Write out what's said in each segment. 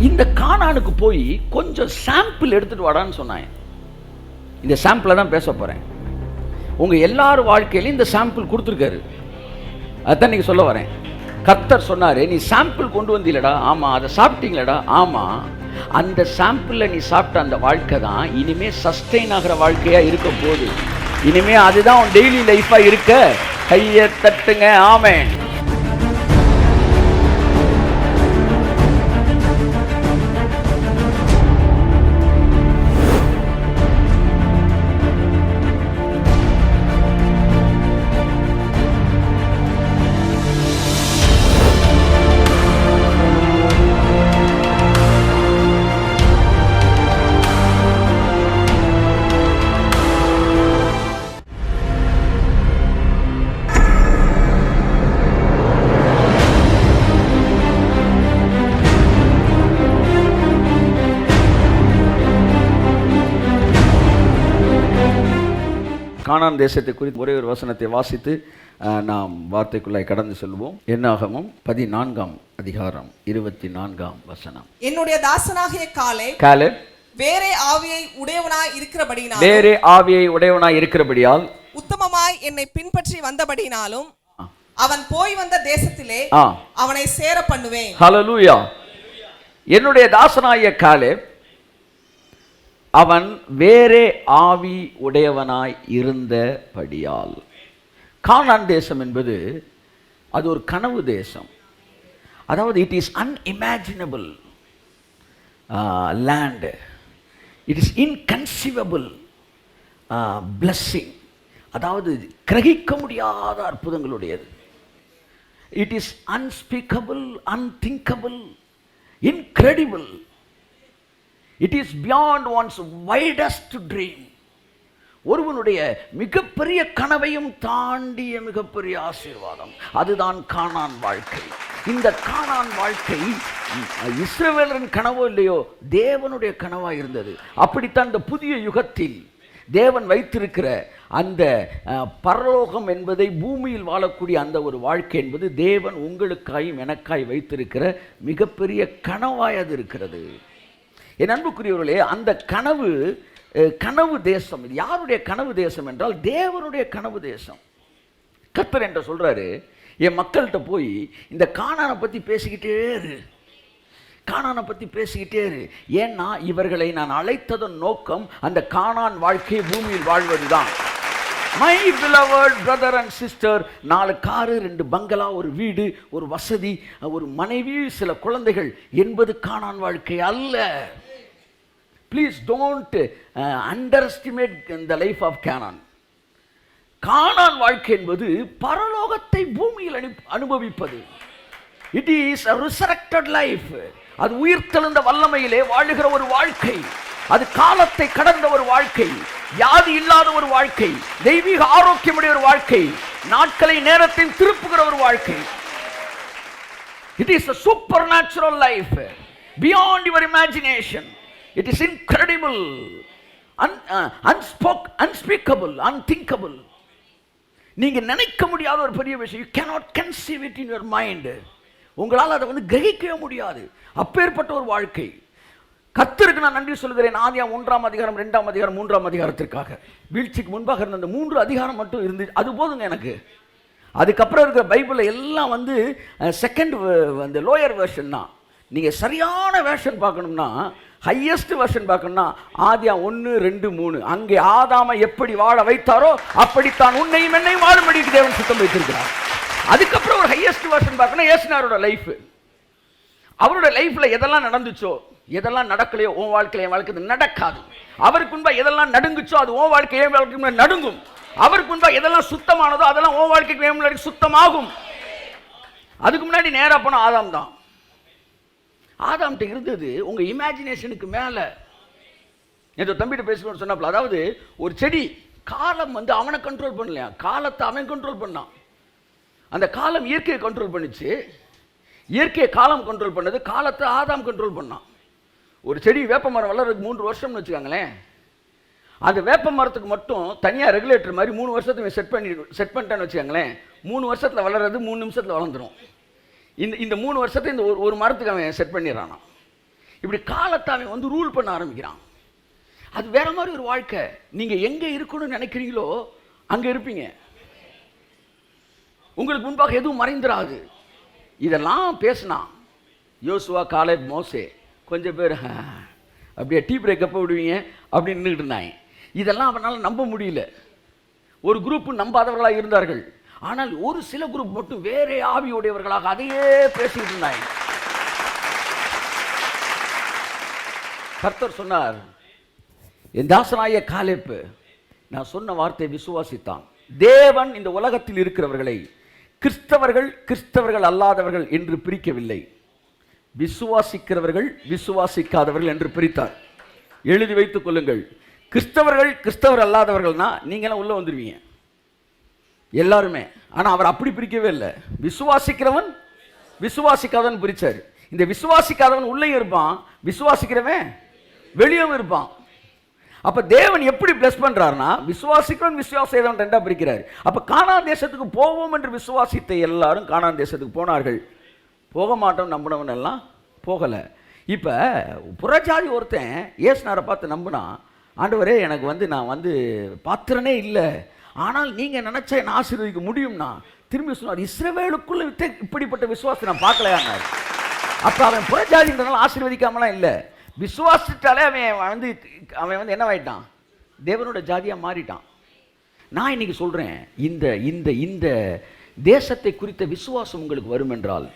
இந்த கானானுக்கு போய் கொஞ்சம் சாம்பிள் எடுத்துட்டு வாடான்னு சொன்னாங்க. இந்த சாம்பிளை தான் பேச போறேன். உங்க எல்லாரும் வாழ்க்கையிலும் இந்த சாம்பிள் கொடுத்துருக்காரு. அதான் நீங்க சொல்ல வரேன். கர்த்தர் சொன்னாரு, நீ சாம்பிள் கொண்டு வந்தீலடா, ஆமா. அதை சாப்பிட்டீங்களடா, ஆமா. அந்த சாம்பிள்ல நீ சாப்பிட்ட அந்த வாழ்க்கை தான் இனிமே சஸ்டெயின் ஆகிற வாழ்க்கையா இருக்க போகுது. இனிமே அதுதான் உன் டெய்லி லைஃபா இருக்க. கையை தட்டுங்க, ஆமென். கானான் தேசத்தை குறித்து ஒரே ஒரு வசனத்தை வாசித்து நாம் வார்த்தைக்குள்ளாய் கடந்து செல்வோம். என்னாகமம் 14ஆம் அதிகாரம் 24ஆம் வசனம். என்னுடைய தாசனாகிய காலேப் வேறே ஆவியை உடையவனாய் இருக்கிறபடியால் உத்தமமாய் என்னை பின்பற்றி வந்தபடினாலும் அவன் போய் வந்த தேசத்திலே அவனை சேர பண்ணுவேன். ஹல்லேலூயா. என்னுடைய தாசனாகிய காலேப் அவன் வேறே ஆவி உடையவனாய் இருந்தபடியால். கானான் தேசம் என்பது அது ஒரு கனவு தேசம். அதாவது it is unimaginable land. It is inconceivable blessing. அதாவது கிரகிக்க முடியாத அற்புதங்களுடையது. It is unspeakable, unthinkable, incredible. It is beyond one's widest dream. ஒருவனுடைய மிகப்பெரிய கனவையும் தாண்டிய மிகப்பெரிய ஆசீர்வாதம். அதுதான் கானான் வாழ்க்கை. இந்த கானான் வாழ்க்கை இஸ்ரவேலரின் கனவோ இல்லையோ, தேவனுடைய கனவா இருந்தது. அப்படித்தான் இந்த புதிய யுகத்தில் தேவன் வைத்திருக்கிற அந்த பரலோகம் என்பதை, பூமியில் வாழக்கூடிய அந்த ஒரு வாழ்க்கை என்பது தேவன் உங்களுக்காயும் எனக்காய் வைத்திருக்கிற மிகப்பெரிய கனவாய் அது இருக்கிறது. என் அன்புக்குரியவர்களே, அந்த கனவு தேசம். இது யாருடைய கனவு தேசம் என்றால் தேவனுடைய கனவு தேசம். கர்த்தர் என்ற சொல்றாரு, என் மக்கள்கிட்ட போய் இந்த கானானை பற்றி பேசிக்கிட்டே இரு, கானானை பற்றி பேசிக்கிட்டே இரு. ஏன்னா இவர்களை நான் அழைத்ததன் நோக்கம் அந்த கானான் வாழ்க்கை பூமியில் வாழ்வதுதான். My beloved brother and sister, 4 car, 2 bungalow, ஒரு வீடு, ஒரு வசதி, ஒரு மனைவி, சில குழந்தைகள் என்பது கானான் வாழ்க்கை அல்ல. Please don't underestimate the life of Canaan. Canaan வாழ்க்கை என்பது பரலோகத்தை பூமியில் அனுபவிப்பது. It is a resurrected life. அது உயிர்த்தெழுந்த வல்லமையிலே வாழுகிற ஒரு வாழ்க்கை. அது காலத்தை கடந்த ஒரு வாழ்க்கை, வியாதி இல்லாத ஒரு வாழ்க்கை, தெய்வீக ஆரோக்கியமுடைய ஒரு வாழ்க்கை, நாட்களை நேரத்தை திருப்புகிற ஒரு வாழ்க்கை. It is a supernatural life beyond your imagination. It is incredible, unspeakable, unthinkable. நீங்க நினைக்க முடியாத ஒரு பெரிய விஷயம். You cannot conceive it in your mind. உங்களால் அதை கிரகிக்கவே முடியாது. அப்பேற்பட்ட ஒரு வாழ்க்கை. கர்த்தருக்கு நான் நன்றி சொல்கிறேன். ஆதியாகமம் 1ஆம் அதிகாரம், 2ஆம் அதிகாரம், 3ஆம் அதிகாரத்திற்காக. வீழ்ச்சிக்கு முன்பாக இருந்த அந்த 3 அதிகாரம் மட்டும் இருந்து அது போதுங்க எனக்கு. அதுக்கப்புறம் இருக்கிற பைபிளில் எல்லாம் செகண்ட் அந்த லோயர் வெர்ஷன் தான். நீங்கள் சரியான வெர்ஷன் பார்க்கணும்னா, ஹையஸ்ட் வெர்ஷன் பார்க்கணும்னா ஆதியாகமம் 1, 2, 3. அங்கே ஆதாமை எப்படி வாழ வைத்தாரோ அப்படித்தான் உன்னையும் என்னையும் வாழும்படிக்கு தேவன் சுத்தம் வைத்திருக்கிறார். அதுக்கப்புறம் ஒரு ஹையஸ்ட் வெர்ஷன் பார்க்கணும், இயேசுநாதரோட லைஃப். அவரோட லைஃப்ல எதெல்லாம் நடந்துச்சோ, எதெல்லாம் நடக்கலையோ உன் வாழ்க்கையில என் வாழ்க்கை நடக்காது. அவருக்கு முன்பா எதெல்லாம் நடுங்குச்சோ அது உன் வாழ்க்கை என் வாழ்க்கை நடுங்கும். அவருக்கு முன்பா எதெல்லாம் சுத்தமானதோ அதெல்லாம் உன் வாழ்க்கைக்கு சுத்தமாகும். அதுக்கு முன்னாடி நேரா போன ஆதாம் தான். ஆதாம்கிட்ட இருந்தது உங்க இமேஜினேஷனுக்கு மேல. ஏதோ தம்பிகிட்ட பேசணும்னு சொன்னாப்ல, அதாவது ஒரு செடி காலம் அவனை கண்ட்ரோல் பண்ணலையா, காலத்தை அவன் கண்ட்ரோல் பண்ணான். அந்த காலம் இயற்கையை கண்ட்ரோல் பண்ணிச்சு, இயற்கையை காலம் கண்ட்ரோல் பண்ணது, காலத்தை ஆதாம் கண்ட்ரோல் பண்ணான். ஒரு செடி வேப்ப மரம் வளர்றதுக்கு 3 வருஷம்னு வச்சுக்காங்களேன். அந்த வேப்ப மரத்துக்கு மட்டும் தனியாக ரெகுலேட்டர் மாதிரி 3 வருஷத்துக்கு செட் பண்ணிட்டேன்னு வச்சுக்காங்களேன். 3 வருஷத்தில் வளர்றது 3 நிமிஷத்தில் வளர்ந்துடும். இந்த 3 வருஷத்தை இந்த ஒரு மரத்துக்கு அவன் செட் பண்ணிடுறானா. இப்படி காலத்தை அவன் வந்து ரூல் பண்ண ஆரம்பிக்கிறான். அது வேற மாதிரி ஒரு வாழ்க்கை. நீங்க எங்க இருக்கணும்னு நினைக்கிறீங்களோ அங்க இருப்பீங்க. உங்களுக்கு முன்பாக எதுவும் மறைந்துராது. இதெல்லாம் பேசினா யோசுவா, காலேப், மோசே, கொஞ்சம் பேர் அப்படியே டீ பிரேக் எப்போ விடுவீங்க அப்படின்னு நின்றுட்டு இருந்தாங்க. இதெல்லாம் அவனால் நம்ப முடியல. ஒரு குரூப் நம்பாதவர்களாக இருந்தார்கள். ஆனால் ஒரு சில குரூப் மட்டும் வேற ஆவியுடையவர்களாக அதையே பேசிட்டு இருந்தாங்க. கர்த்தர் சொன்னார், என் தாசனாய காலேப்பு நான் சொன்ன வார்த்தை விசுவாசித்தான். தேவன் இந்த உலகத்தில் இருக்கிறவர்களை கிறிஸ்தவர்கள், கிறிஸ்தவர்கள் அல்லாதவர்கள் என்று பிரிக்கவில்லை. விசுவாசிக்கிறவர்கள், விசுவாசிக்காதவர்கள் என்று பிரித்தார். எழுதி வைத்துக் கொள்ளுங்கள். கிறிஸ்தவர்கள், கிறிஸ்தவர் அல்லாதவர்கள்னா நீங்களாம் உள்ள வந்துருவீங்க எல்லாருமே. ஆனா அவர் அப்படி பிரிக்கவே இல்லை. விசுவாசிக்கிறவன், விசுவாசிக்காதவன் பிரிச்சார். இந்த விசுவாசிக்காதவன் உள்ளே இருப்பான், விசுவாசிக்கிறவன் வெளியும் இருப்பான். அப்ப தேவன் எப்படி பிளஸ் பண்றாருன்னா, விசுவாசிக்கிறவன் விசுவாசிக்கிறவன் ரெண்டா பிரிக்கிறார். அப்ப கானான் தேசத்துக்கு போவோம் என்று விசுவாசித்த எல்லாரும் கானான் தேசத்துக்கு போனார்கள். போக மாட்டோம் நம்பினவன் எல்லாம் போகல. இப்ப புறஜாதி ஒருத்தன் இயேசுநாதரை பார்த்து நம்பினா, ஆண்டவரே எனக்கு வந்து நான் வந்து பாத்திரனே இல்லை, ஆனால் நீங்க நினைச்ச என்ன ஆசீர்வதிக்க முடியும்னா, திரும்பி சொன்னார், இஸ்ரவேலுக்குள்ள இப்படிப்பட்ட விசுவாசத்தை நான் பார்க்கலையானார். அப்ப அவன் புறஜாதின்றனால ஆசீர்வதிக்காமலாம் இல்லை, விசுவாசித்தாலே அவன் வந்து என்னவாயிட்டான், தேவனோட ஜாதியா மாறிட்டான். நான் இன்னைக்கு சொல்றேன், இந்த இந்த இந்த தேசத்தை குறித்த விசுவாசம் உங்களுக்கு வரும் என்றால்,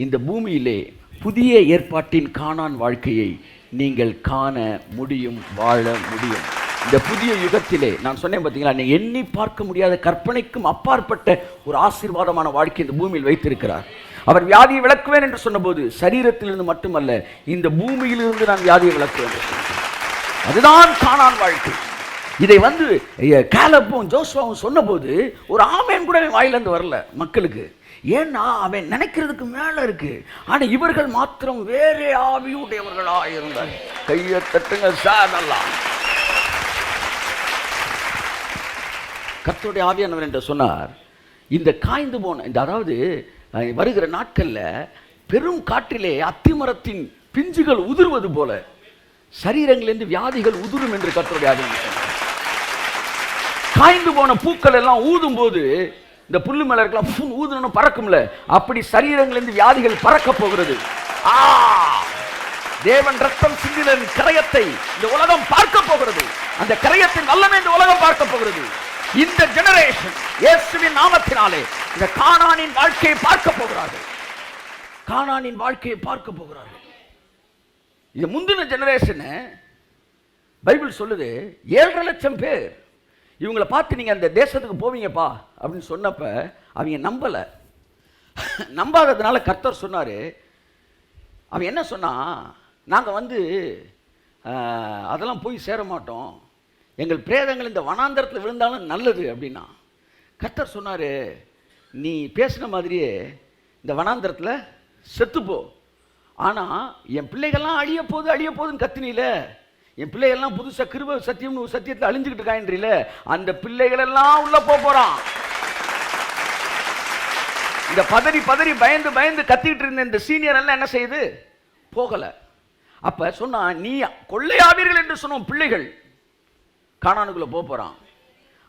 இந்த பூமியிலே புதிய ஏற்பாட்டின் கானான் வாழ்க்கையை நீங்கள் காண முடியும், வாழ முடியும். இந்த புதிய யுகத்திலே நான் சொன்னேன் பார்த்தீங்களா, நீ எண்ணி பார்க்க முடியாத கற்பனைக்கும் அப்பாற்பட்ட ஒரு ஆசீர்வாதமான வாழ்க்கை இந்த பூமியில் வைத்திருக்கிறார். அவர் வியாதியை விளக்குவேன் என்று சொன்னபோது சரீரத்திலிருந்து மட்டுமல்ல, இந்த பூமியிலிருந்து நான் வியாதியை விளக்குவேன். அதுதான் கானான் வாழ்க்கை. இதை வந்து காலேப்பும் ஜோசுவாவும் சொன்னபோது ஒரு ஆமேன் கூட வாயிலிருந்து வரல மக்களுக்கு. ஏன்னா அவன் நினைக்கிறதுக்கு மேல இருக்கு. ஆனா இவர்கள் மாத்திரம் வேற ஆவியுடையவர்களா இருந்தார். கையை தட்டுங்க சார். நல்லா கர்த்தருடைய ஆவியானவர் என்று சொன்னார், இந்த காய்ந்து போன இந்த அதாவது வருகிற நாட்கள்ல பெரும் காற்றிலே அத்திமரத்தின் பிஞ்சுகள் உதிர்வது போல சரீரங்களிலிருந்து வியாதிகள் உதிரும் என்று கர்த்தருடைய ஆவியானவர் சொன்னார். காய்ந்து போன பூக்கள் எல்லாம் ஊதும் போது இந்த புல்லு மேல இருக்கலாம் ஊதுன்னு பறக்கும்ல, அப்படி சரீரங்களிலிருந்து வியாதிகள் பறக்க போகிறது. தேவன் ரத்தம் சிந்தின கரையத்தை இந்த உலகம் பார்க்க போகிறது. அந்த கரையத்தின் வல்லமை இந்த உலகம் பார்க்க போகிறது. இந்த ஜெனரேஷன் இயேசுவின் நாமத்தினாலே இந்த கானானின் வாழ்க்கையை பார்க்க போகிறார்கள். கானானின் வாழ்க்கையை பார்க்க போகிறார்கள். இது முந்தின ஜெனரேஷன் பைபிள் சொல்லுது 7.5 லட்சம் பேர். இவங்களை பார்த்து நீங்க அந்த தேசத்துக்கு போவீங்கப்பா அப்படின்னு சொன்னப்ப அவங்க நம்பல. நம்பாததுனால கர்த்தர் சொன்னாரு, அவன் என்ன சொன்னா, நாங்க வந்து அதெல்லாம் போய் சேர மாட்டோம், எங்கள் பிரேதங்கள் இந்த வனாந்தரத்தில் விழுந்தாலும் நல்லது அப்படின்னா. கர்த்தர் சொன்னாரு, நீ பேசின மாதிரியே இந்த வனாந்தரத்தில் செத்துப்போ, ஆனா என் பிள்ளைகள்லாம் அழிய போகுதுன்னு கத்தினில, என் பிள்ளைகள்லாம் புதுசா கிருபை சத்தியம்னு சத்தியத்தில் அழிஞ்சுக்கிட்டு இருக்காயின்றீல, அந்த பிள்ளைகள் எல்லாம் உள்ள போறான். இந்த பதறி பயந்து கத்திக்கிட்டு இருந்த இந்த சீனியர் எல்லாம் என்ன செய்யுது, போகல. அப்ப சொன்னா, நீ கொள்ளையாவீர்கள் என்று சொன்ன பிள்ளைகள் கானானுக்குள்ள போறான்,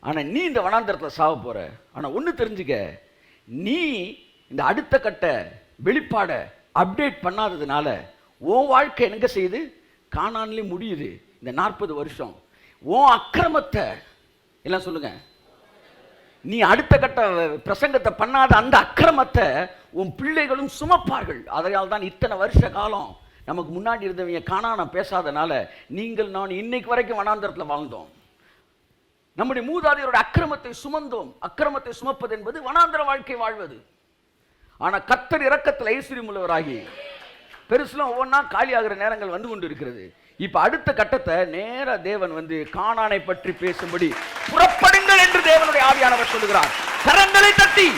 ஆனா நீ இந்த வனாந்தரத்தில் சாவ போற. ஆனா ஒண்ணு தெரிஞ்சுக்க, நீ இந்த அடுத்த கட்ட வெளிப்பாட அப்டேட் பண்ணாததுனால உன் வாழ்க்கை எங்க செய்யுது, கானான்லயே முடியுது. இந்த 40 வருஷம் உன் அக்கிரமத்தை எல்லாம் சொல்லுங்க, நீ அடுத்த கட்ட பிரசங்கத்தை பண்ணாத அந்த அக்கிரமத்தை உன் பிள்ளைகளும் சுமப்பார்கள். அதனால் தான் இத்தனை வருஷ காலம் நமக்கு முன்னாடி இருந்தவங்க கானான பேசாதனால நீங்கள் நான் இன்னைக்கு வரைக்கும் வனாந்தரத்தில் வாழ்ந்தோம். நம்முடைய மூதாதையரோட அக்கிரமத்தை சுமந்தோம். அக்கிரமத்தை சுமப்பது என்பது வனாந்தர வாழ்க்கை வாழ்வது. ஆனா கர்த்தர் இரக்கத்தில் ஐஸ்வர்யம் உள்ளவராகி பெருசுலாம் ஒவ்வொன்றா காலியாகிற நேரங்கள் வந்து கொண்டு இருக்கிறது. இப்ப அடுத்த கட்டத்தை நேர தேவன் வந்து கானானை பற்றி பேசும்படி புறப்படுங்கள் என்று தேவனுடைய ஆவியானவர் சொல்லுகிறார். கரங்களை தட்டி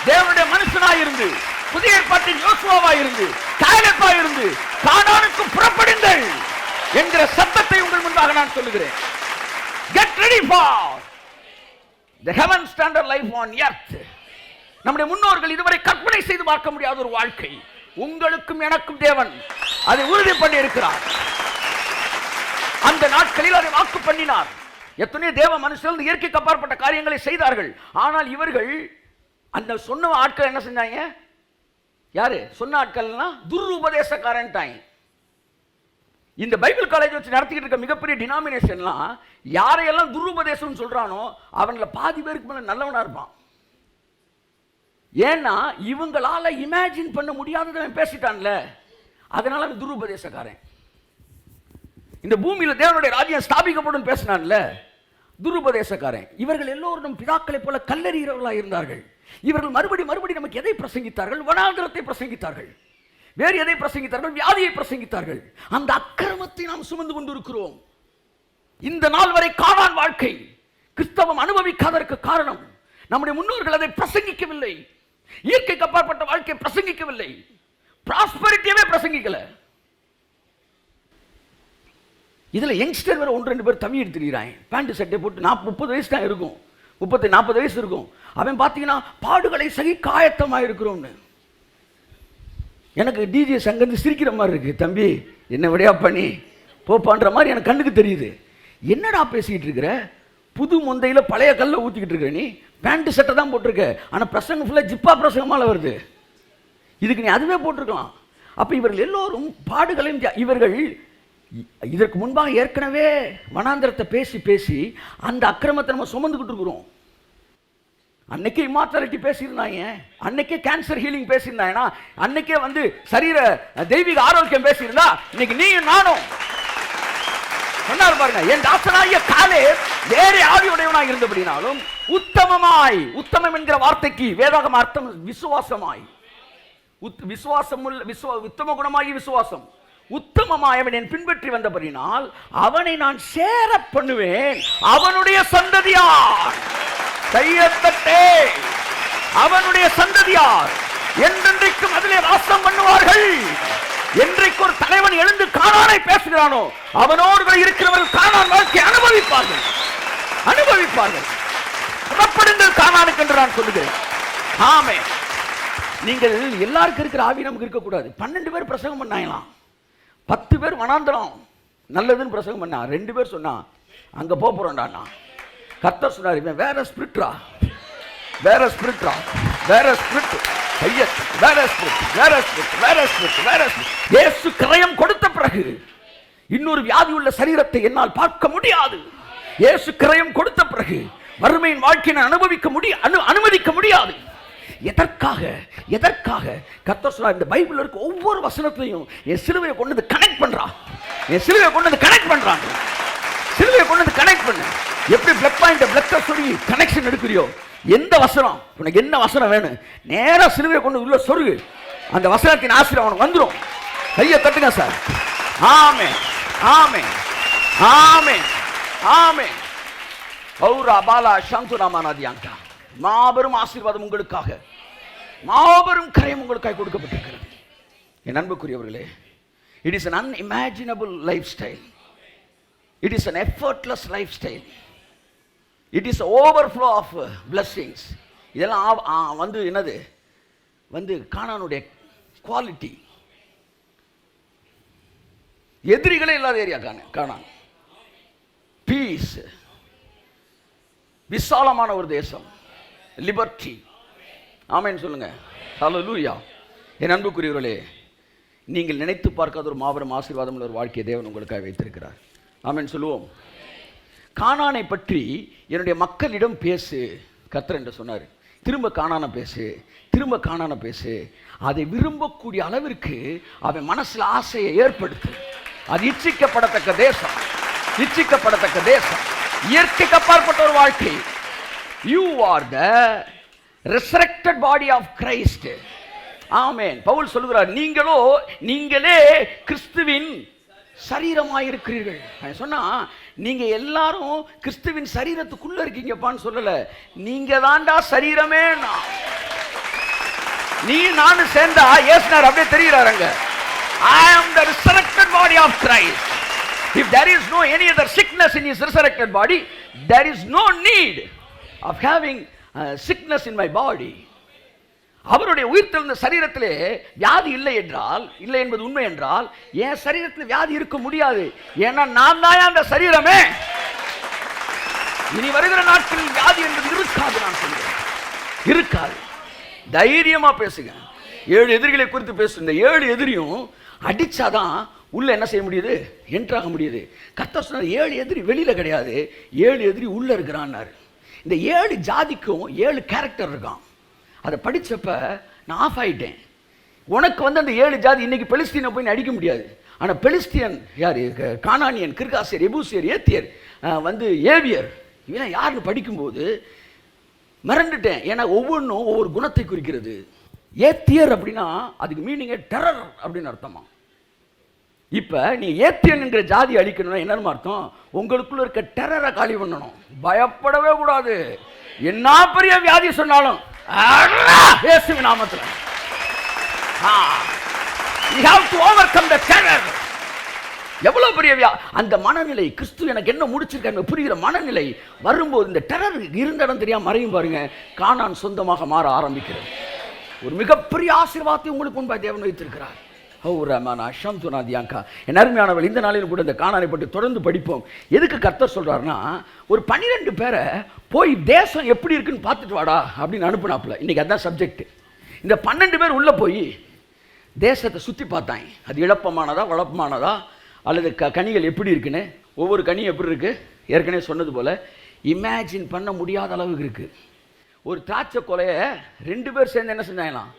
தேவனுடைய மனுஷனாயிருந்து, புதிய ஏற்பாட்டின் யோசுவாவாயிருந்து, காலேபாயிருந்து கானானுக்கு புறப்படுங்கள் என்கிற சத்தத்தை உங்கள் முன்பாக நான் சொல்லுகிறேன். Get ready for the heaven standard life on earth. நம்முடைய முன்னோர்கள் இதுவரை கற்பனை செய்து பார்க்க முடியாத ஒரு வாழ்க்கை, உங்களுக்கும் எனக்கும் தேவன் அதை உறுதி பண்ணி இருக்கிறார். அந்த நாட்களில் அதை வாக்கு பண்ணினார். எத்தனையோ தேவ மனுஷர்கள் இயற்கைக்கு அப்பாற்பட்ட காரியங்களை செய்தார்கள். ஆனால் இவர்கள் அந்த சொன்ன ஆட்கள் என்ன செஞ்சாங்க? யாரு சொன்ன ஆட்கள்னா துருபதேசக்காரன்ட்டாங்க. இந்த பைபிள் காலேஜ் வச்சு நடத்திக்கிட்டு இருக்க மிகப்பெரிய டினாமினேஷன்லாம் யாரையெல்லாம் துருபதேசம் சொல்றானோ அவங்கள பாதி பேருக்கு மேல நல்லவனா இருப்பான். ஏன்னா இவங்களால இமேஜின் பண்ண முடியாததை பேசிட்டான்ல, அதனால துருபதேசக்காரன். இந்த பூமியில தேவனுடைய ராஜ்யம் ஸ்தாபிக்கப்படும் பேசினான்ல, துருபதேசக்காரன். இவர்கள் எல்லோரும் பிதாக்களை போல கல்லறிகிறவர்களாக இருந்தார்கள். இவர்கள் மறுபடி நமக்கு எதை பிரசங்கித்தார்கள்? வனாந்திரத்தை பிரசங்கித்தார்கள். வேறு எதை பிரசங்கித்தார்கள்? வியாதியை பிரசங்கித்தார்கள். அந்த அக்கிரமத்தை நாம் சுமந்து கொண்டிருக்கிறோம். இந்த நாள் வரை கானான் வாழ்க்கை கிறிஸ்தவம் அனுபவிக்காததற்கு காரணம் நம்முடைய முன்னோர்கள் அதை பிரசங்கிக்கவில்லை. இயற்கைக்கு அப்பாற்பட்ட வாழ்க்கையை பிரசங்கிக்கவில்லை. பிராஸ்பரிட்டியவே பிரசங்கிக்கல. இதுல யங்ஸ்டர் வேற 1-2 பேர் தமிழ் எடுத்துக்கிறாங்க. பேண்ட் சட்டை போட்டு 30 வயசு தான் இருக்கும், 30-40 வயசு இருக்கும். அவன் பார்த்தீங்கன்னா பாடுகளை சகிக்க ஆயத்தமாக இருக்கிறோம்னு. எனக்கு டிஜிஎஸ் அங்கேருந்து சிரிக்கிற மாதிரி இருக்கு. தம்பி என்ன விடையா பண்ணி போப்பான்ற மாதிரி எனக்கு கண்ணுக்கு தெரியுது. என்னடா பேசிக்கிட்டு இருக்கிற? புது மொந்தையில் பழைய கல்லை ஊற்றிக்கிட்டு இருக்கிற நீ. பேண்ட் சட்டை தான் போட்டிருக்க, ஆனால் பிரசங்கம் ஃபுல்லாக ஜிப்பா பிரசங்கமால வருது. இதுக்கு நீ அதுவே போட்டிருக்கலாம். அப்போ இவர்கள் எல்லோரும் பாடுகளையும் இவர்கள் இதற்கு முன்பாக ஏற்கனவே வனாந்திரத்தை பேசி பேசி அந்த அக்கிரமத்தை நம்ம சுமந்துக்கிட்டு இருக்கிறோம். அன்னைக்கே இம்மார்டாலிட்டி பேசியிருந்தாங்க, அன்னைக்கே கேன்சர் ஹீலிங் பேசியிருந்தாங்கன்னா, அன்னைக்கே சரீர தெய்வீக ஆரோக்கியம் பேசியிருந்தா இன்னைக்கு நீயும் நானும் சொன்னார் பாருங்க. என் தாசனாகிய காலேப் வேற ஆவியுடையவனாக இருந்தபடினாலும் உத்தமமாய், உத்தமம் என்கிற வார்த்தைக்கு வேதாகம அர்த்தம் விசுவாசமாய், உத்தம குணமாகி விசுவாசம். உத்தமமாய் அவன் என் பின்பற்றி வந்தபடினால் அவனை நான் சேர பண்ணுவேன். அவனுடைய சந்ததியார் கையத்தட்டே, அவனுடைய சந்ததியார் என்றென்றைக்கும் அதிலே வாசம் பண்ணுவார்கள். என்றைக்கு ஒரு தலைவன் எழுந்து கானானை பேசுகிறானோ அவனோடு இருக்கிறவர்கள் கானான் வாழ்க்கை அனுபவிப்பார்கள். புறப்படுங்கள் கானானுக்கு என்று நான் சொல்லுகிறேன். ஆமே, நீங்கள் எல்லாருக்கும் இருக்கிற ஆவி நமக்கு இருக்கக்கூடாது. 12 பேர் பிரசங்கம் பண்ணாங்களாம், 10 பேர் வனாந்தரம் நல்லதுன்னு பிரசங்கம் பண்ணா, 2 பேர் சொன்னா அங்க போறோம்டா. கர்த்தர் சொன்னார், இவன் வேற ஸ்பிரிட்ரா, வேற ஸ்பிரிட்ரா, வேற ஸ்பிரிட், வேற ஸ்பிரிட், வேற ஸ்பிரிட், வேற ஸ்பிரிட், வேற ஸ்பிரிட். இயேசு கிரயம் கொடுத்த பிறகு இன்னொரு வியாதி உள்ள சரீரத்தை என்னால் பார்க்க முடியாது. இயேசு கிரயம் கொடுத்த பிறகு வறுமையின் வாழ்க்கையை அனுமதிக்க முடியாது. எதற்காக கர்த்தர் சொல்றார், இந்த பைபிள்ல இருக்க ஒவ்வொரு வசனத்தையும் என் சிலுவையை கொண்டு வந்து கனெக்ட் பண்றான். சிலுவையை கொண்டு வந்து கனெக்ட் பண்ணு. எப்படி பிளக் பாயிண்ட் பிளக்க சொல்லி கனெக்ஷன் எடுக்கிறியோ, எந்த வசனம் உனக்கு என்ன வசனம் வேணும், நேரா சிலுவையை கொண்டு உள்ள சொருகு. அந்த வசனத்தின் ஆசிரியர் அவனுக்கு வந்துடும். கையை தட்டுங்க சார். ஆமே ஆமே ஆமே ஆமே. பௌரா பாலா சாந்துராமானாதியாங்கா. மாபெரும் ஆசீர்வாதம் உங்களுக்காக, மாபெரும் கரையும் உங்களுக்காக கொடுக்கப்பட்டிருக்கிறது. என் அன்புக்குரியவர்களே, it is an unimaginable lifestyle. It is an effortless lifestyle. It is an overflow of blessings. இதெல்லாம் என்னது கானானுடைய குவாலிட்டி. எதிரிகளே இல்லாத ஏரியா கானான். பீஸ், விசாலமான ஒரு தேசம், லிபர்ட்டி. ஆமென் சொல்லுங்க. ஹல்லேலூயா. என் அன்புக்குரியவர்களே, நீங்கள் நினைத்து பார்க்காத ஒரு மாபெரும் ஆசீர்வாதம் உள்ள ஒரு வாழ்க்கையை தேவன் உங்களுக்காக வைத்திருக்கிறார். ஆமென் சொல்லுவோம். கானானை பற்றி என்னுடைய மக்களிடம் பேசு கர்த்தர் என்று சொன்னார். திரும்ப கானானை பேசு. அதை விரும்பக்கூடிய அளவிற்கு அவன் மனசுல ஆசையை ஏற்படுத்து. அது இச்சிக்கப்படத்தக்க தேசம், இயற்கைக்கு அப்பாற்பட்ட ஒரு வாழ்க்கை. You are the resurrected body of Christ. ஆமென். பவுல் சொல்லுகிறார், நீங்களே கிறிஸ்துவின் சரீரமாயிருக்கிறீர்கள். சொன்னா நீங்க எல்லாரும் கிறிஸ்துவின் சரீரத்துக்குள்ள இருக்கீங்கப்பான்னு சொல்லல, நீங்க தாண்டா சரீரமே. நீ நானும் சேர்ந்தா இயேசுனார் அப்படியே தெரிகிறாருங்க. I am the resurrected body of Christ. If there is no any other sickness in his resurrected body, there is no need of having sickness in my body. அவருடைய உயிர்த்தெழுந்த சரீரத்திலே வியாதி இல்லை என்றால், இல்லை என்பது உண்மை என்றால், என் சரீரத்தில் வியாதி இருக்க முடியாது. ஏன்னா நான் தான் அந்த சரீரமே. இனி வருகிற நாட்களில் வியாதி என்பது இருக்காது. நான் சொல்கிறேன், இருக்காது. தைரியமா பேசுங்க. 7 எதிரிகளை குறித்து பேசு. இந்த 7 எதிரியும் அடிச்சாதான் உள்ள என்ன செய்ய முடியுது? என்ட்ராக முடியுது. கர்த்தர் சொன்னார் 7 எதிரி வெளியில கிடையாது, 7 எதிரி உள்ள இருக்கிறான்னாரு. இந்த 7 ஜாதிக்கும் 7 கேரக்டர் இருக்கான். அதை படிச்சப்ப நான் ஆஃப் ஆயிட்டேன். உனக்கு வந்து அந்த 7 ஜாதி இன்னைக்கு பெலிஸ்தீனை போய் அடிக்க முடியாது. ஆனால் பெலிஸ்தியன் யார்? கானானியன், கிர்காசியர், எபூசியர், ஏத்தியர், வந்து ஏவியர், இவன் யாருன்னு படிக்கும்போது மறந்துட்டேன். ஏன்னா ஒவ்வொன்றும் ஒவ்வொரு குணத்தை குறிக்கிறது. ஏத்தியர் அப்படின்னா அதுக்கு மீனிங்கே டெரர் அப்படின்னு அர்த்தமா. இப்போ நீ ஏத்தியன் என்கிற ஜாதி அழிக்கணும்னா என்னன்னு அர்த்தம்? உங்களுக்குள்ள இருக்க டெரரை காலி பண்ணணும். பயப்படவே கூடாது. என்ன பெரிய வியாதி சொன்னாலும் இயேசுவின் நாமத்தில் you have to overcome the terror. எவ்வளவு பெரிய அந்த மனநிலை, கிறிஸ்து எனக்கு என்ன முடிச்சிருக்காங்க புரிகிற மனநிலை வரும்போது இந்த டெரர் இருந்த இடம் தெரியாம மறையும் பாருங்க. கானான் சொந்தமாக மாற ஆரம்பிக்கிறது. ஒரு மிகப்பெரிய ஆசீர்வாதத்தை உங்களுக்கு முன்பாக தேவன் வைத்திருக்கிறார். என் அருமையானவள், இந்த நாளிலும் கூட இந்த கானானை பற்றி தொடர்ந்து படிப்போம். எதுக்கு கர்த்தர் சொல்றாருன்னா, ஒரு 12 பேரை போய் தேசம் எப்படி இருக்குன்னு பார்த்துட்டு வாடா அப்படின்னு அனுப்புனாப்புல. இன்னைக்கு அதான் சப்ஜெக்ட். இந்த 12 பேர் உள்ள போய் தேசத்தை சுற்றி பார்த்தாங்க. அது இழப்பமானதா வளப்பமானதா அல்லது கனிகள் எப்படி இருக்குன்னு. ஒவ்வொரு கனியும் எப்படி இருக்கு? ஏற்கனவே சொன்னது போல இமேஜின் பண்ண முடியாத அளவுக்கு இருக்கு. ஒரு திராட்சை கொலையை 2 பேர் சேர்ந்து என்ன செஞ்சாங்களாம்?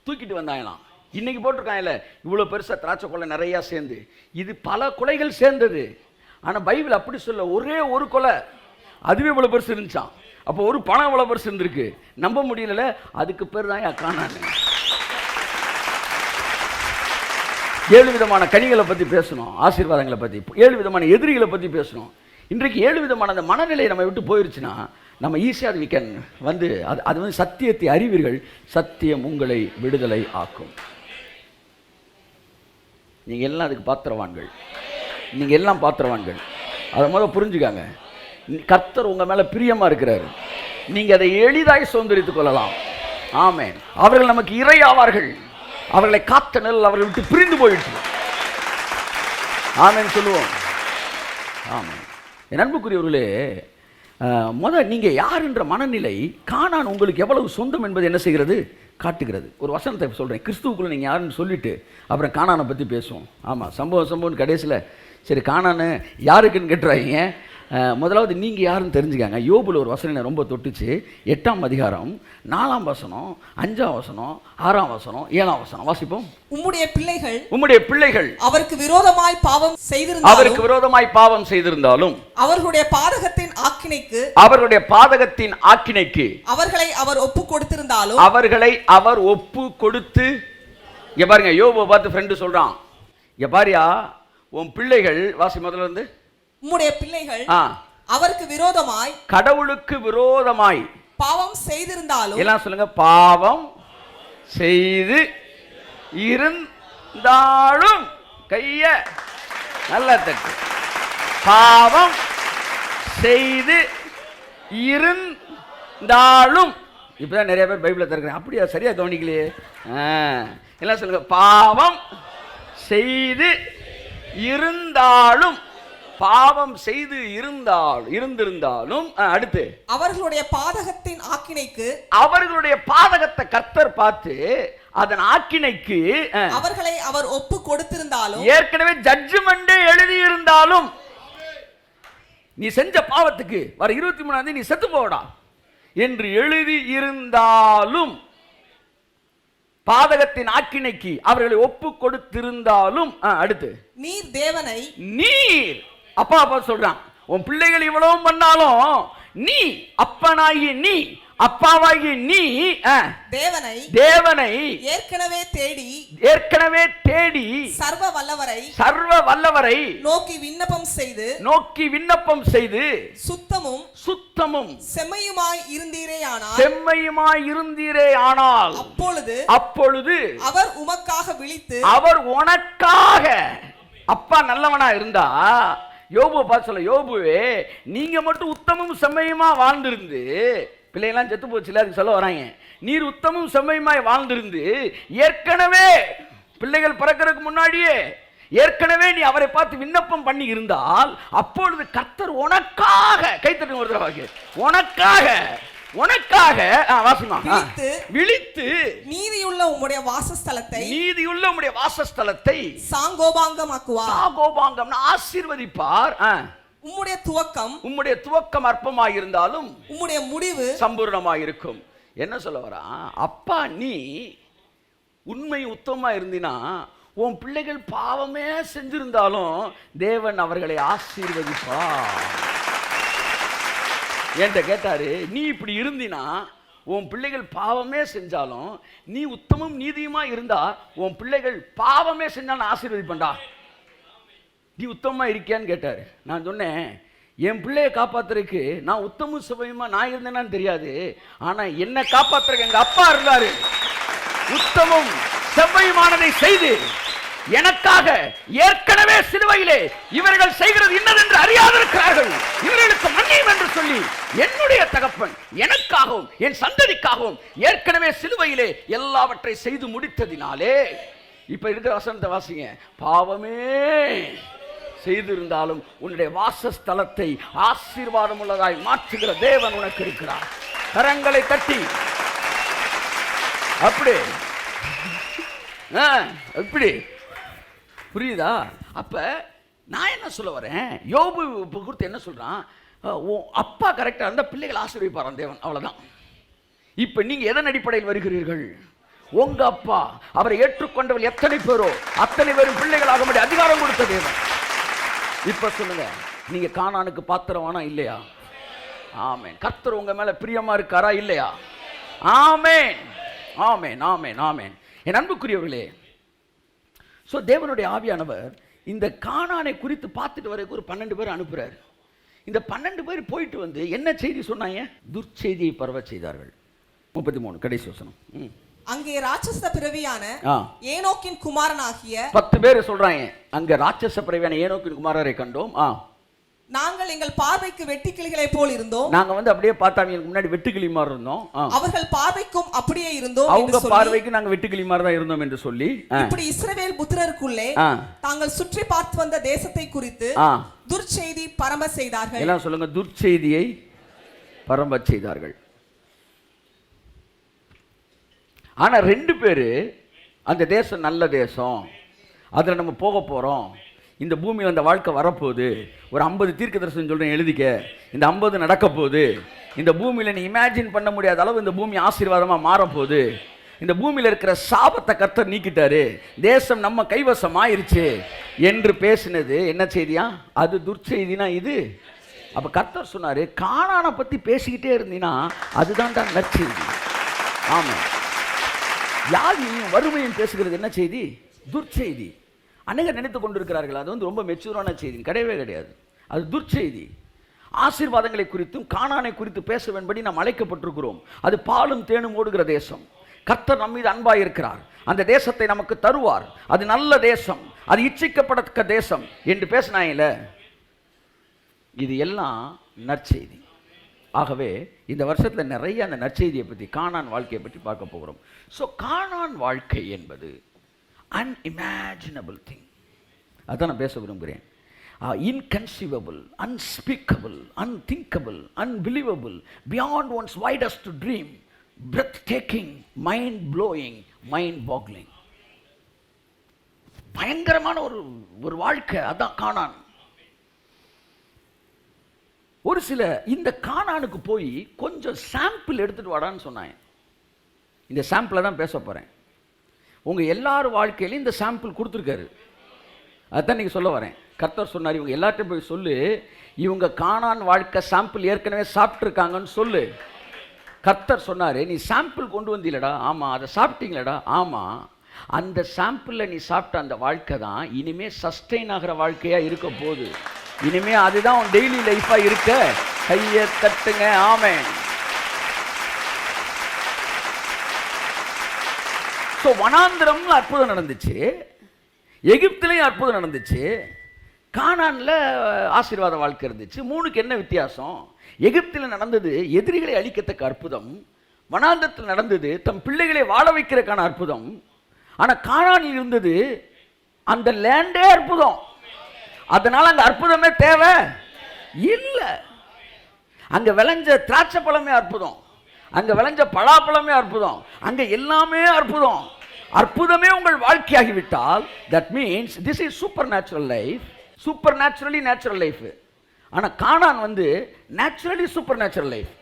தூக்கிட்டு வந்தாங்களாம். இன்னைக்கு போட்டிருக்காங்கல்ல, இவ்வளோ பெருசாக திராட்சை கொலை நிறையா சேர்ந்து. இது பல கொலைகள் சேர்ந்தது. ஆனால் பைபிள் அப்படி சொல்ல, ஒரே ஒரு கொலை அதுவே இவ்வளோ பெருசு இருந்துச்சான். அப்போ ஒரு பணம் இவ்வளோ பெருசு இருந்திருக்கு. நம்ப முடியல. அதுக்கு பேர் தான் கானான். 7 விதமான கனிகளை பற்றி பேசணும், ஆசீர்வாதங்களை பற்றி. 7 விதமான எதிரிகளை பற்றி பேசணும். இன்றைக்கு 7 விதமான அந்த மனநிலை நம்ம விட்டு போயிருச்சுன்னா நம்ம ஈஸியாக அது வீக்கன் வந்து அது வந்து சத்தியத்தை அறிவீர்கள், சத்தியம் உங்களை விடுதலை ஆக்கும். நீங்கள் எல்லாம் அதுக்கு பாத்திரவான்கள். நீங்கள் எல்லாம் பாத்திரவான்கள். அதை முதல்ல புரிஞ்சுக்காங்க. கர்த்தர் உங்கள் மேலே பிரியமாக இருக்கிறார். நீங்கள் அதை எளிதாய் சுதந்திரித்துக் கொள்ளலாம். ஆமென். அவர்கள் நமக்கு இறையாவார்கள். அவர்களை காத்த நெல் அவர்கள் விட்டு பிரிந்து போயிட்டு. ஆமென் சொல்லுவோம். ஆமென். என் அன்புக்குரியவர்களே, நீங்கள் யார் என்ற மனநிலை கானான் உங்களுக்கு எவ்வளவு சொந்தம் என்பது என்ன செய்கிறது? காட்டுகிறது. ஒரு வசனத்தை சொல்கிறேன். கிறிஸ்துவுக்குள்ள நீங்கள் யாருன்னு சொல்லிட்டு அப்புறம் கானானை பற்றி பேசுவோம். ஆமாம், சம்பவம் கடைசியில் சரி கானானு யாருக்குன்னு கேட்டுறாங்க. முதலாவது நீங்கள் யாருன்னு தெரிஞ்சுக்காங்க. யோபுல ஒரு வசனம் ரொம்ப தொட்டுச்சு. 8ஆம் அதிகாரம் 4ஆம் வசனம், 5ஆம் வசனம், 6ஆம் வசனம், 7ஆம் வசனம் வாசிப்போம். உம்முடைய பிள்ளைகள் அவருக்கு விரோதமாய் பாவம் செய்திருந்தாலும் அவர்களுடைய பாதகத்தின் ஆக்கினைக்கு அவர்களை அவர் ஒப்பு கொடுத்து பாருங்க. யோபு பார்த்து ஃப்ரெண்டு சொல்றான், பாரியா உன் பிள்ளைகள், வாசி முதல்ல இருந்து, உம்முடைய பிள்ளைகள் அவருக்கு விரோதமாய், கடவுளுக்கு விரோதமாய் பாவம் செய்திருந்தாலும், எல்லாம் சொல்லுங்க, பாவம் செய்து இருந்தாலும், கைய நல்ல தட்டு, பாவம் செய்து இருந்தாலும். இப்பதான் நிறைய பேர் பைபிளை திறக்கிறேன். அப்படியா? சரியா கவனிக்கலையே. எல்லாம் சொல்லுங்க, பாவம் செய்து இருந்தாலும், பாவம் செய்து இருந்திருந்தாலும். அடுத்து, அவர்களுடைய பாதகத்தை கர்த்தர் பார்த்து அதன் ஆக்கினைக்கு அவர்களை அவர் ஒப்பு கொடுத்திருந்தாலும், ஏற்கனவே ஜட்ஜ்மெண்டே எழுதி இருந்தாலும், நீ செஞ்ச பாவத்துக்கு வர 23ஆம் தேதி நீ செத்து போடா என்று எழுதி இருந்தாலும், பாதகத்தின் ஆக்கினைக்கு அவர்களை ஒப்பு கொடுத்திருந்தாலும். அடுத்து, நீர் அப்பா சொல்றான், உன் பிள்ளைகள் இவ்வளவு பண்ணாலும் நீ அப்பனாகி நீ அப்பாவாகி நீ தேவனை ஏற்கனவே தேடி சர்வ வல்லவரை நோக்கி விண்ணப்பம் செய்து சுத்தமும் செம்மையுமாய் இருந்தீரே ஆனால் அப்பொழுது அவர் உனக்காக அப்பா நல்லவனா இருந்தா, யோபுவை பார்த்து சொல்ல, யோபுவே நீங்க மட்டும் உத்தமும் செம்மையுமா வாழ்ந்திருந்து, பிள்ளைகள்லாம் செத்து போச்சு, அதுக்கு சொல்ல வராங்க, நீர் உத்தமும் செம்மையுமாய் வாழ்ந்திருந்து ஏற்கனவே பிள்ளைகள் பிறக்கிறதுக்கு முன்னாடியே ஏற்கனவே நீ அவரை பார்த்து விண்ணப்பம் பண்ணி இருந்தால் அப்பொழுது கர்த்தர் உனக்காக கைத்தட்டு ஒரு தடவை உனக்காக வாசிமா விழித்து நீதியுள்ள உம்முடைய வாசஸ்தலத்தை சாங்கோபாங்கம் ஆசீர்வதிப்பார். உம்முடைய துவக்கம் அற்பமாய் இருந்தாலும் உம்முடைய முடிவு சம்பூர்ணமாய் இருக்கும். என்ன சொல்ல வரா? அப்பா நீ உண்மை உத்தமமா இருந்தினா உன் பிள்ளைகள் பாவமே செஞ்சிருந்தாலும் தேவன் அவர்களை ஆசீர்வதிப்பார். என்கிட்ட கேட்டாரு, நீ இப்படி இருந்தினா உன் பிள்ளைகள் பாவமே செஞ்சாலும் நீ உத்தமும் நீதியுமா இருந்தா உன் பிள்ளைகள் பாவமே செஞ்சாலும் ஆசீர்வதிப்பண்டா. நீ உத்தமமா இருக்கியான்னு கேட்டாரு. நான் சொன்னேன், என் பிள்ளையை காப்பாத்துறதுக்கு நான் உத்தமும் சுபையுமா நான் இருந்தேன்னு தெரியாது, ஆனா என்னை காப்பாத்துறதுக்கு எங்க அப்பா இருந்தாரு. உத்தமும் செவ்வையுமானதை செய்து எனக்காக ஏற்கனவே சிலுவையிலே இவர்கள் செய்கிறது இன்னதென்று அறியாதிருக்கிறார்கள், இவர்களுக்கு மன்னியும் என்று சொல்லி என்னுடைய தகப்பன் எனக்காகவும் என் சந்ததிக்காகவும் ஏற்கனவே சிலுவையிலே எல்லாவற்றை செய்து முடித்ததினாலே இப்ப இருக்கிற வசனத்தை வாசிங்க. பாவமே செய்திருந்தாலும் உன்னுடைய வாசஸ்தலத்தை ஆசீர்வாதம் உள்ளதாய் மாற்றுகிற தேவன் உனக்கு இருக்கிறார். கரங்களை தட்டி அப்படி புரியுதா? அப்ப நான் என்ன சொல்ல வரேன், யோபு குறித்து என்ன சொல்றான், அப்பா கரெக்டா இருந்தா பிள்ளைகள் ஆசீர்வதிப்பாராம் தேவன், அவ்வளவுதான். இப்ப நீங்க எதன் அடிப்படையில் வருகிறீர்கள்? உங்க அப்பா அவரை ஏற்றுக்கொண்டவர்கள் எத்தனை பேரோ அத்தனை பேரும் பிள்ளைகளாக முடிய அதிகாரம் கொடுத்த தேவன். இப்ப சொல்லுங்க, நீங்க கானானுக்கு பாத்திரமானா இல்லையா? ஆமென். கர்த்தர் உங்க மேல பிரியமா இருக்காரா இல்லையா? ஆமென், ஆமென், ஆமென், ஆமென். என் அன்புக்குரியவர்களே, சோ தேவனுடைய ஆவியானவர் இந்த கானானை குறித்து பார்த்துட்டு வரைக்கும் ஒரு 12 பேர் அனுப்புறாரு. இந்த 12 பேர் போயிட்டு வந்து என்ன செய்தி சொன்னாங்க? துர்ச்செய்தியை பரவ செய்தார்கள். 33 கடைசி வசனம். அங்கே ராட்சச பிறவியான ஏனோக்கின் குமாரனாகிய 10 பேர் சொல்றாங்க, அங்க ராட்சச பிறவியான ஏனோக்கின் குமாரரை கண்டோம். நாங்கள் எங்கள் பார்வைக்கு வெட்டுக்கிளிகளை போல் இருந்தோம். நாங்க வந்து அப்படியே பார்த்தா எனக்கு முன்னாடி வெட்டுக்கிளி மாதிரி இருந்தோம். அவர்கள் பார்வைக்கும் அப்படியே இருந்தோம். அவங்க பார்வைக்கு நாங்க வெட்டுக்கிளி மாதிரி தான் இருந்தோம் என்று சொல்லி இப்படி இஸ்ரவேல் புத்திரருக்குள்ளே தாங்கள் சுற்றி பார்த்து வந்த தேசத்தை குறித்து துர்ச்செய்தி பரம்ப செய்தார்கள். எல்லாம் சொல்லுங்க, துர்ச்செய்தியை பரம்ப செய்தார்கள். ஆனா 2 பேரு அந்த தேசம் நல்ல தேசம், அதுல நம்ம போக போறோம், இந்த பூமியில் அந்த வாழ்க்கை வரப்போகுது, ஒரு 50 தீர்க்க தரிசனம் சொல்றேன் எழுதிக்க, இந்த 50 நடக்க போகுது, இந்த பூமியில நீ இமேஜின் பண்ண முடியாத அளவு இந்த பூமி ஆசீர்வாதமா மாறப்போகுது, இந்த பூமியில இருக்கிற சாபத்தை கர்த்தர் நீக்கிட்டாரு, தேசம் நம்ம கைவசம் ஆயிருச்சு என்று பேசினது என்ன செய்தியா? அது துர்ச்செய்தினா இது. அப்ப கர்த்தர் சொன்னாரு, கானானை பத்தி பேசிக்கிட்டே இருந்தீங்கன்னா அதுதான் தான் நற்செய்தி. ஆமா, யாரையும் வறுமையும் பேசுகிறது என்ன செய்தி? துர்ச்செய்தி. அநேகர் நினைத்து கொண்டிருக்கிறார்கள் அது வந்து ரொம்ப மெச்சூரான செய்தி. கிடையவே கிடையாது, அது துர்ச்செய்தி. ஆசீர்வாதங்களை குறித்தும் கானானை குறித்து பேச வேண்படி நாம் அழைக்கப்பட்டிருக்கிறோம். அது பாலும் தேனும் ஓடுகிற தேசம். கர்த்தர் நம் மீது அன்பாய் இருக்கிறார், அந்த தேசத்தை நமக்கு தருவார், அது நல்ல தேசம், அது இச்சிக்கப்படத்தக்க தேசம் என்று பேசினாயில. இது எல்லாம் நற்செய்தி. ஆகவே இந்த வருஷத்துல நிறைய அந்த நற்செய்தியை பற்றி, கானான் வாழ்க்கையை பற்றி பார்க்க போகிறோம். ஸோ கானான் வாழ்க்கை என்பது unimaginable thing. அதான் நான் பேச விரும்புகிறேன். Inconceivable, unspeakable, unthinkable, unbelievable, beyond one's widest dream, breathtaking, mind-blowing, mind-boggling. பயங்கரமான ஒரு வாழ்க்கை, அதான் கானான். ஒரு சில இந்த கானானுக்கு போய் கொஞ்சம் சாம்பிள் எடுத்துட்டு வாடான்னு சொன்னாங்க. இந்த சாம்பிளை தான் பேச போறேன். உங்க எல்லாரும் வாழ்க்கையிலும் இந்த சாம்பிள் கொடுத்துருக்காரு, அதான் நீங்க சொல்ல வரேன். கர்த்தர் சொன்னார், இவங்க எல்லார்ட்டும் போய் சொல்லு, இவங்க கானான் வாழ்க்கை சாம்பிள் ஏற்கனவே சாப்பிட்டுருக்காங்கன்னு சொல்லு. கர்த்தர் சொன்னாரு, நீ சாம்பிள் கொண்டு வந்தீலடா, ஆமா, அதை சாப்பிட்டீங்களடா, ஆமா, அந்த சாம்பிளில் நீ சாப்பிட்ட அந்த வாழ்க்கை தான் இனிமே சஸ்டெயின் ஆகிற வாழ்க்கையா இருக்க போகுது. இனிமே அதுதான் உன் டெய்லி லைஃபா இருக்க. கையை தட்டுங்க, ஆமென். ஸோ வனாந்திரம்ல அற்புதம் நடந்துச்சு, எகிப்திலையும் அற்புதம் நடந்துச்சு, கானான்ல ஆசீர்வாத வாழ்க்கை இருந்துச்சு. 3க்கு என்ன வித்தியாசம்? எகிப்தில் நடந்தது எதிரிகளை அழிக்கத்தக்க அற்புதம், வனாந்தத்தில் நடந்தது தம் பிள்ளைகளை வாழ வைக்கிறதுக்கான அற்புதம். ஆனால் கானானில் இருந்தது அந்த லேண்டே அற்புதம். அதனால அந்த அற்புதமே தேவை இல்லை. அங்க விளைஞ்ச திராட்சை பழமே அற்புதம், அங்க விளைஞ்ச பலாப்பழமே அற்புதம், அங்க எல்லாமே அற்புதம். அற்புதமே உங்கள் வாழ்க்கையாகிவிட்டால் that means this is super natural life, super naturally natural life. ஆனால் கானான் வந்து நேச்சுரலி சூப்பர் நேச்சுரல் லைஃப்.